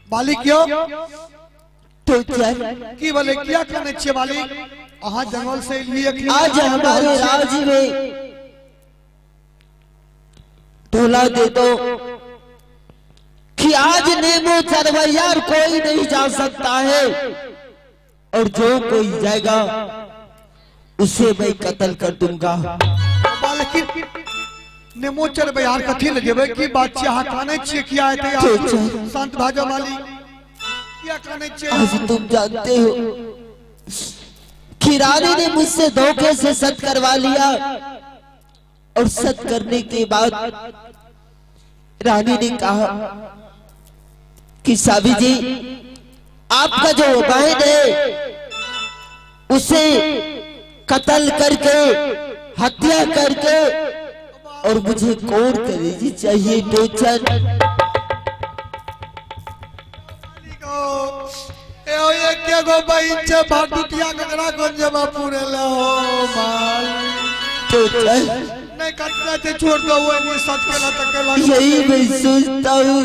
मालिक क्यों तो चल की बोले क्या करने चाहिए मालिक? अहाँ जंगल से लिए आज हमारे राज्य में ढोला दे दो कि आज नेमो चरवैयार कोई नहीं जा सकता है, और जो कोई जाएगा उसे मैं कत्ल कर दूंगा। मालिक नेमोचर बिहार कथी ले जेबे की बात छी? अहाँ काने छिए किया है ते शांत भाजो मालिक, क्या काने छिए? आज तुम जानते हो कि रानी ने मुझसे धोखे से सत करवा लिया, और सत करने के बाद रानी ने कहा कि साबी जी आपका जो बहन है उसे कत्ल करके हत्या करके और मुझे कोर्ट करेगी चाहिए टोचन। ये के गो बहन छे भाटुटिया ककरा गंजवा पूरे लो माल टोचन नहीं कटना ते छोड़ दो वो नहीं सच केला त केला। यही मैं सोचता हूँ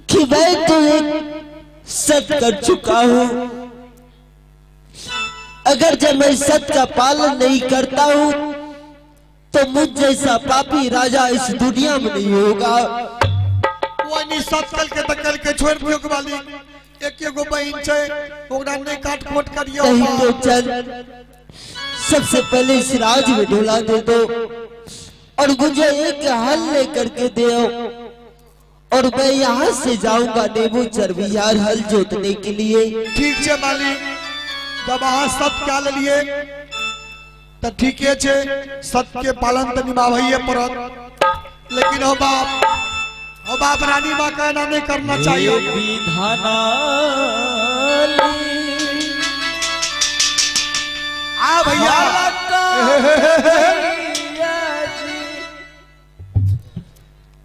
कि मैं तो एक सत कर चुका हूँ, अगर जब मैं सत का पालन नहीं करता हूँ तो मुझ जैसा पापी राजा इस दुनिया में नहीं होगा। वो नहीं सत कल के छोड़ दियो के मालिक। एक एगो बहन छे ओकरा नहीं काट खोट करियो। नहीं तो चल सबसे पहले इस राज में ढोला दे दो और मुझे एक हल लेकर के दे, और मैं यहाँ से जाऊंगा नेमो चरवियार हल जोतने के लिए। ठीक है मालिक, जब अहाँ सत क्या लिए तो ठीक है छे, सत के पालन तो निभाइए पड़त, लेकिन हो बाप रानी माँ का ना नहीं करना चाहिए। आ भैया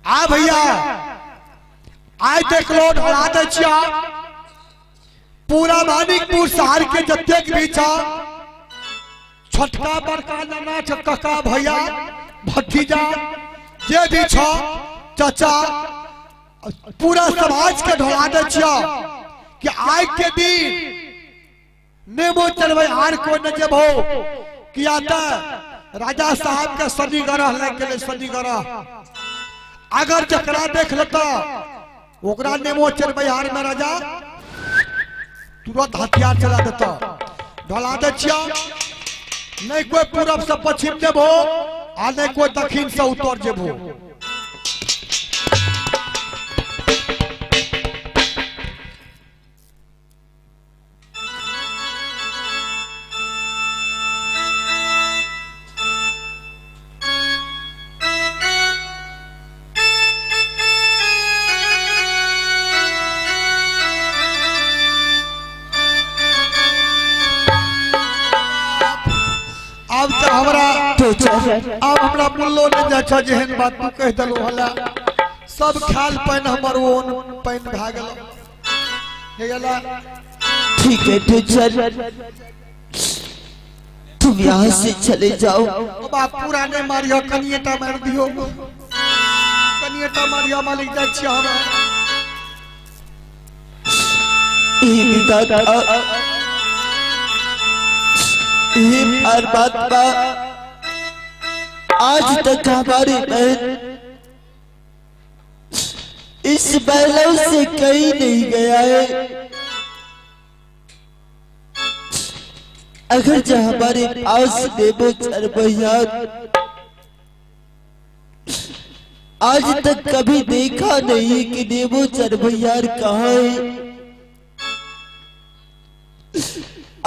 आ भैया आज देख लो ढला दे छिया पूरा मानिकपुर शहर के जतेक भी छा छोटका बड़का नाना कका भैया भतीजा जे भी छा चाचा पूरा समाज के ढला दे छिया कि आज के दिन नेमो चलवे हार को न जब हो किया था राजा साहब के सनी गरह लेके सनी गरह अगर जकरा देख लेता ओकरा नेमो चलवे हार में राजा तुरंत हथियार चला देता। ढला दे छिया नहीं कोई पूरब से पश्चिम जेबो आ नहीं कोई दक्षिण से उत्तर जेबो। अब हमरा मुल्लो ने जाचा जेहन बात तू कह दलो हला सब ख्याल पैन हमर ओन पैन भा गेल हे गेला। ठीक है टीचर तुम यहाँ से चले जाओ। बाप पूरा ने मारियो कनिएटा मार दियो कनिएटा मारियो मालिक जा छिया हमरा ये विधाता ये परमात्मा आज तक हमारी बहन इस बैलों से कहीं नहीं गया है। अगर जो हमारे पास नेमो चरवैयार आज तक कभी देखा नहीं कि नेमो चरवैयार कहाँ है,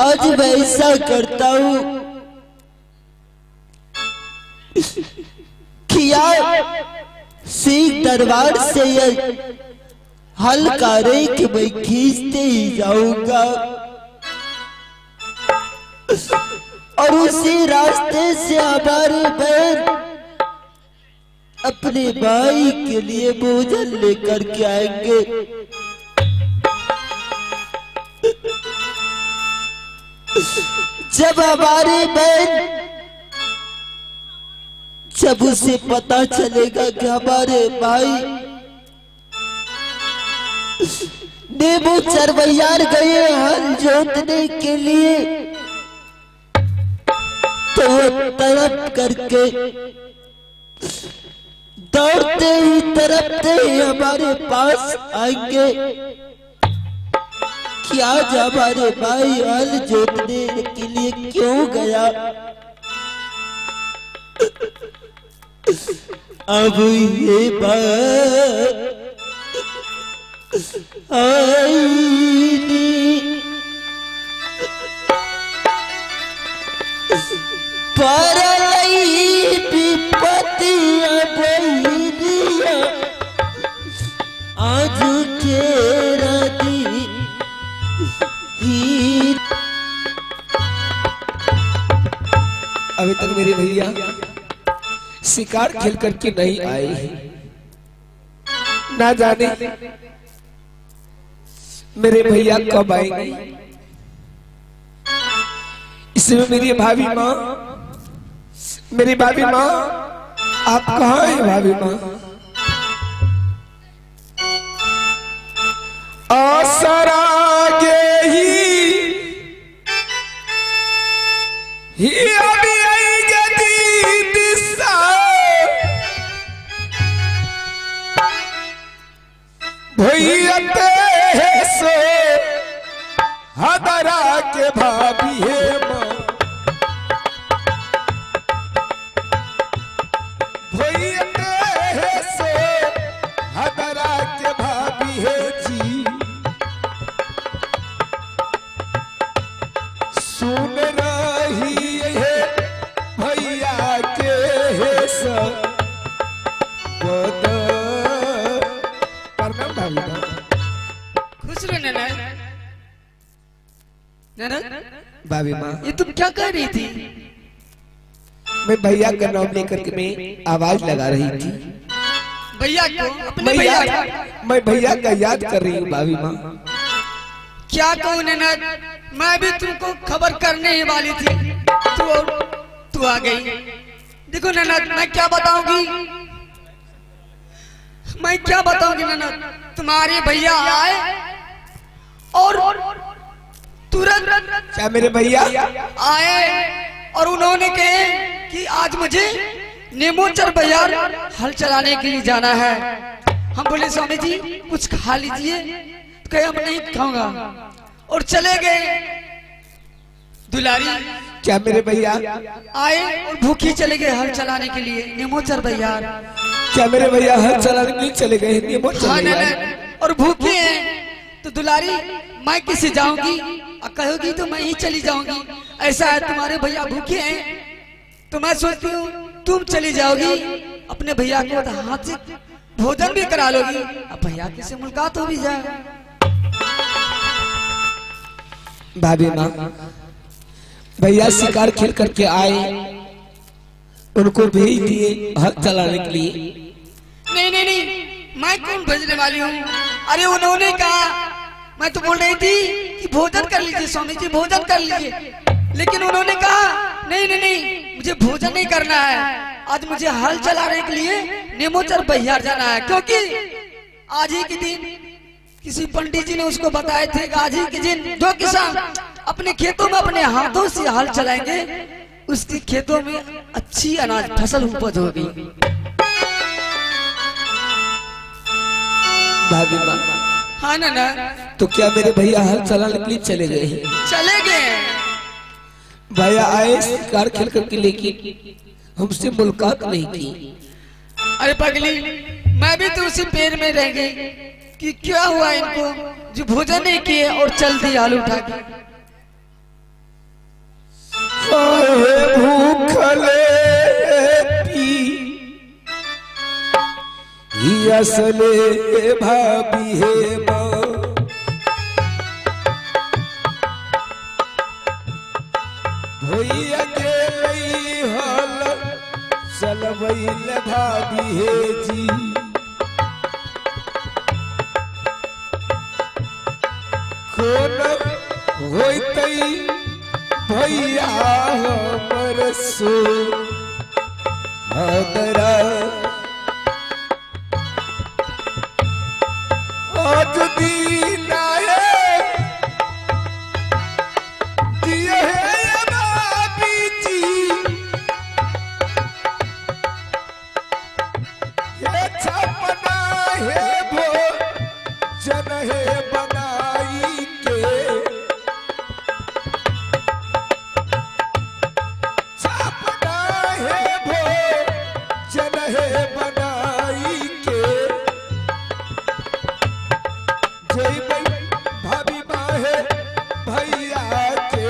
आज मैं ऐसा करता हूँ कि यार सिंह दरबार से हल्का रे कि मैं खींचते ही जाऊंगा और उसी रास्ते से हमारे बहन अपने भाई के लिए भोजन लेकर के आएंगे। जब हमारी बहन जब उसे पता चलेगा कि हमारे भाई नेबू चरवैयार गए हल जोतने के लिए, तो वो तड़प करके दौड़ते ही तड़पते ही हमारे पास आएंगे कि आज हमारे भाई हल जोतने के लिए क्यों गया। अब ये बात आईनी परलई विपत्तियां बहिनिया आज के राती ही। अभी तक मेरे भैया शिकार खेल करके नहीं आए, ना जाने मेरे भैया कब आएंगे। इसमें मेरी भाभी माँ, मेरी भाभी माँ, आप कहाँ हैं भाभी माँ? आसरागे ही अभी आएगा दीदी सा भैया ते सो हदरा के भाभी है माँ, भैया ते सो हदरा के भाभी है जी। सुन रही है भैया के है सब खुश रहो ननद। ननद भाभी माँ, ये तुम क्या कर रही थी? मैं भैया का नाम लेकर के मैं आवाज लगा रही थी। भैया को, अपने भैया को? मैं भैया का याद कर रही हूँ भाभी माँ। क्या कहूँ ननद, मैं भी तुमको खबर करने ही वाली थी, तू आ गई। देखो ननद, मैं क्या बताऊंगी ननद, तुम्हारे भैया आए और तुरंत क्या मेरे भैया आए और उन्होंने कहे कि आज मुझे नेमोचर बाजार हल चलाने के लिए जाना है। हम बोले स्वामी जी कुछ खा लीजिए, तो कहे हम नहीं खाऊंगा और चले गए। दुलारी क्या मेरे भैया आए और भूखे चले गए हल चलाने के लिए नेमोचर बाजार। क्या मेरे भैया हल चलाने के लिए चले गए नेमोचर हाँ बाजार? ननद, और भूखे हैं तो दुलारी मैं किसे जाऊंगी और कहोगी तो मैं ही चली जाऊंगी। ऐसा है तुम्हारे भैया भूखे हैं तो मैं सोचती हूँ तुम चली जाओगी, अपने भैया को हाथ से भोजन भी करा लोगी, अब भैया की से मुलाकात हो भी जाए। भाभी माँ, भैया शिकार खेल करके आए, उनको भेज दिए हल चलाने के लिए। नहीं, मैं कौन भेजने वाली हूँ? अरे उन्होंने कहा, मैं तो बोल रही थी कि भोजन कर लीजिए स्वामी जी, भोजन कर लीजिए, लेकिन उन्होंने कहा नहीं, मुझे भोजन नहीं करना है, आज मुझे हल चलाने के लिए नेमोचर बाजार जाना है। क्योंकि आज ही के दिन किसी पंडित जी ने उसको बताए थे कि आज ही के दिन जो किसान अपने खेतों में अपने हाथों से हल चलाएंगे उसके खेतों में अच्छी अनाज फसल उपज होगी। भाभी माँ, हाँ ना, तो क्या मेरे भैया हल चलाने के लिए चले गए हैं? चले गए। भैया आए शिकार खेल करके, लेकिन हमसे मुलाकात नहीं की। अरे पगली, मैं भी तो उसी पेड़ में रह गई कि क्या हुआ इनको जो भोजन नहीं किए और चल दी आलू उठा के। भूखले असले भाभी है माँ, भैया के लई हल चलवैल भाभी है जी। कौन होतई भैया हमर सो हदरा आज दी है भोजन है बनाई के छापना है भोजन है बनाई के जय भाभी माँ है भैया के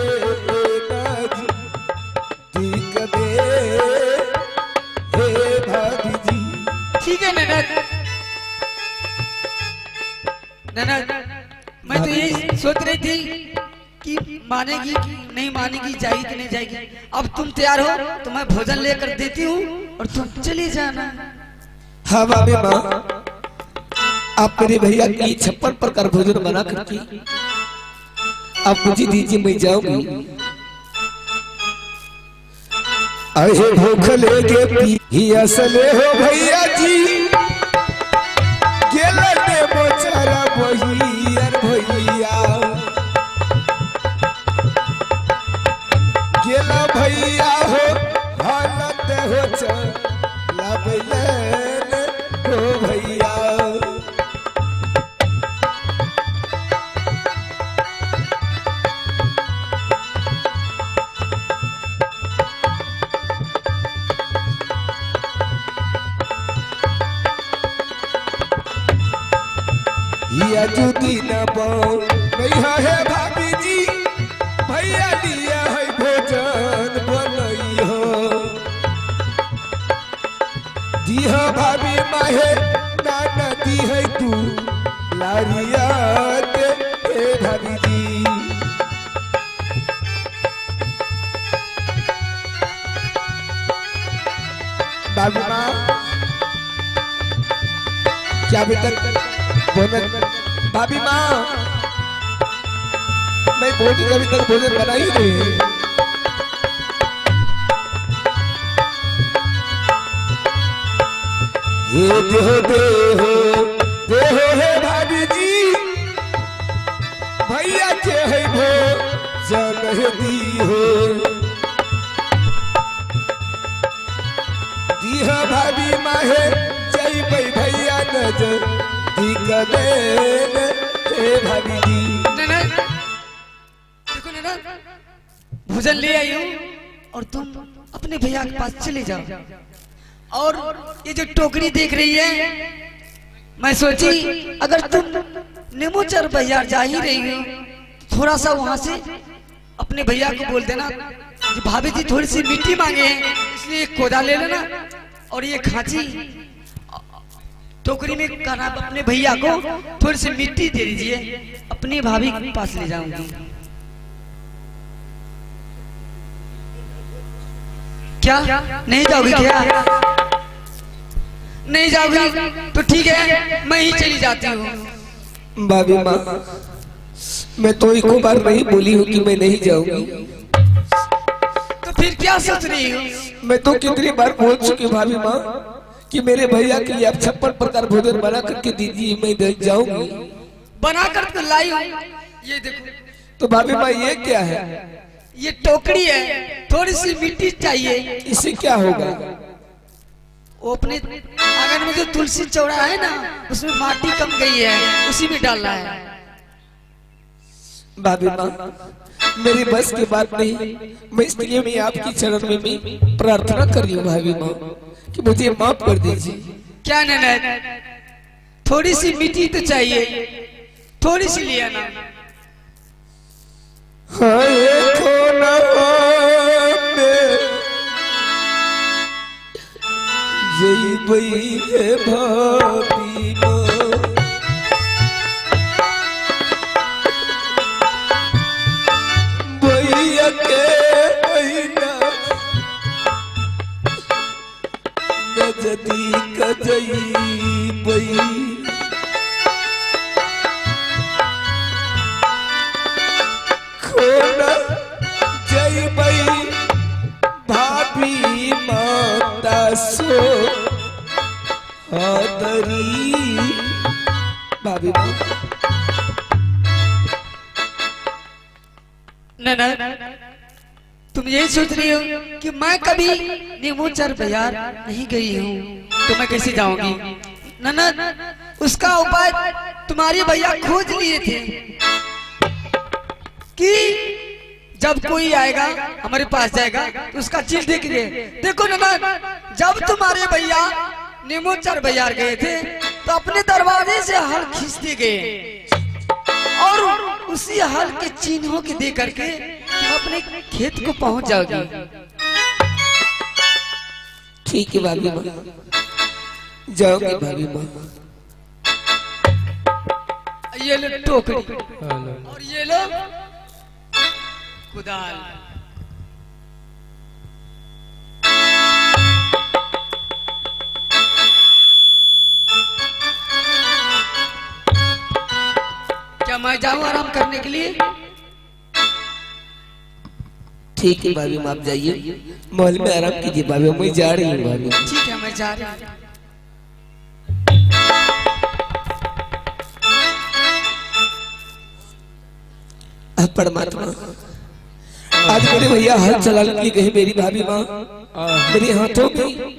नजदीक दे हे भाभी जी। ठीक है ननद। ननद, मैं तो यही सोच रही थी कि मानेगी कि नहीं मानेगी, जाएगी कि नहीं जाएगी। अब तुम तैयार हो तो मैं भोजन लेकर देती हूँ और तुम चली जाना। हाँ भाभी माँ, आप मेरे भैया के लिए 56 प्रकार भोजन बना करके आप मुझे दीजिए, मैं जाऊंगी। अहे भूख लेके पी असले हो भैया जी, गेला ने मोचरा बहियर भैया, गेला भैया हो हालत हो चला बैलन हो भैया। या जुदी न पाओ भैया है भाभी जी, भैया लिया है भोजन बनई हो दिया भाभी माहे नाना दी है तू लारिया दे भाभी जी। भाभी माँ क्या अभी तक भाभी माँ मैं बोली अभी तक भोजन बना ही नहीं। ये देहो है भाभी जी, भैया के है भोजन है दी हो दिया भाभी माहे जय भैया नजर भाभी जी। देखो ननद, भोजन ले आई हूँ और तुम अपने भैया के पास चले जाओ। और ये जो टोकरी देख रही है, मैं सोची अगर तुम नेमोचर बाजार जा ही रही हो, थोड़ा सा वहां से अपने भैया को बोल देना कि भाभी जी थोड़ी सी मिट्टी मांगे हैं, इसलिए एक कोदा ले लेना और ये खांची टोकरी में करना। अपने भैया को थोड़ी सी मिट्टी दे दीजिए, अपनी भाभी के पास ले जाऊंगी। क्या नहीं जाओगी? क्या नहीं जाओगी? तो ठीक है, मैं ही चली जाती हूँ। भाभी माँ, मैं तो एक बार नहीं बोली हूँ कि मैं नहीं जाऊंगी, तो फिर क्या सोच रही हो? मैं तो कितनी बार बोल चुकी भाभी माँ कि मेरे भैया के लिए आप 56 प्रकार भोजन बना करके दीजिए, मैं जाऊंगी। बना कर लाई हूँ, ये देखो। तो भाभी माँ ये क्या है? ये टोकरी है, थोड़ी सी मिट्टी चाहिए। इससे क्या होगा? वो अपने आंगन में जो तुलसी चौड़ा है ना, उसमें माटी कम गई है, उसी में डालना है। भाभी माँ, मेरी बस की बात नहीं, मैं इसलिए मैं आपकी चरण में भी प्रार्थना कर रही हूँ भाभी माँ कि मुझे माफ कर दीजिए। क्या ननद, थोड़ी सी मिट्टी तो चाहिए, थोड़ी सी लिया ना। जय भाभी भैया के नजदीक जई खोना जय भाभी माता सो आदरी। भाभी ननद, तुम यही सोच रही हो कि मैं कभी नेमोचर बाजार नहीं गई हूँ, तो मैं कैसे जाऊंगी? ननद, उसका उपाय तुम्हारे भैया खोज लिए थे कि जब कोई आएगा हमारे पास जाएगा तो उसका चीज देख ले। देखो ननद, जब तुम्हारे भैया नेमोचर बाजार गए थे तो अपने दरवाजे से हल खींचते गए और उसी हल के चिन्हों के दे करके तुम अपने खेत को पहुंच जाओगी। ठीक है भाभी माँ, जाओगे भाभी माँ। ये लो टोकरी और ये लो कुदाल। क्या मैं जाऊं आराम करने के लिए? ठीक है भाभी माँ, आप जाइए महल में आराम कीजिए भाभी माँ, मैं जा रही हूँ भाभी। ठीक है, मैं जा रही हूँ। परमात्मा, आज मेरे भैया हल चलाने के लिए गए मेरी भाभी माँ मेरे हाथों में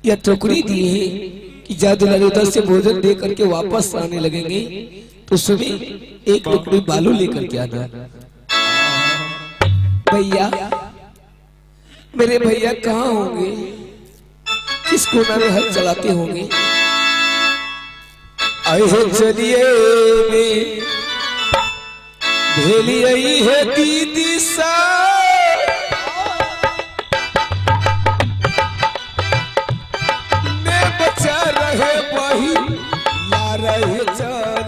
यह टोकरी दी है कि जादू लाल उधर से भोजन दे करके वापस आने लगेंगे तो सुबह एक टुकड़ी बालू लेकर के आना। भैया, मेरे भैया कहाँ होंगे, किस कोना में हल चलाते होंगे? आए चलिए भेली आई है दीदी सा, मैं बचा रहे वही ला रहे चल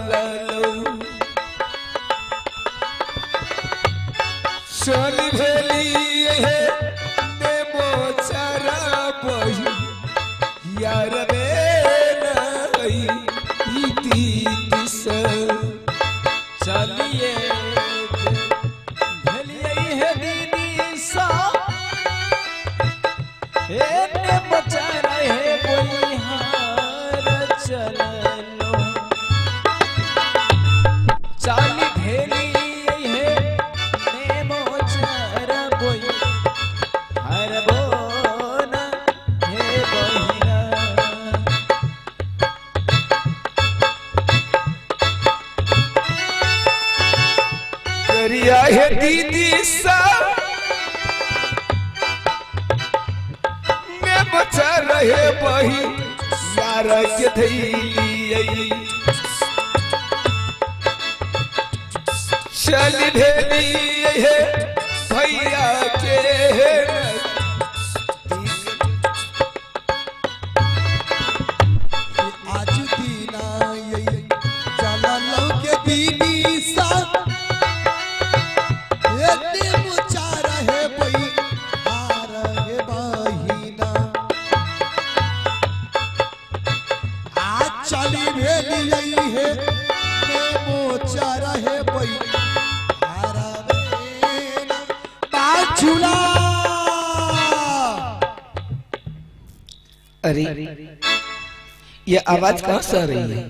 चल भेली है मैं बचा वही यार दीदी सा। चलिए बचा रहे कोई हार चलो चाली भेली है नेमो चारा बोई हर बोना हे बहिरा। करिया है दीदी सा बचा रहे वही यार के धैली चल भेली है भैया के आज दीना यही चला लो के दीदी सा एते मुचा रहे भई आ रहे बहिना। आज चली भेली यही है मोचा रहे भई आ रहे ना बाछुला। अरे ये आवाज कहाँ से आ रही है?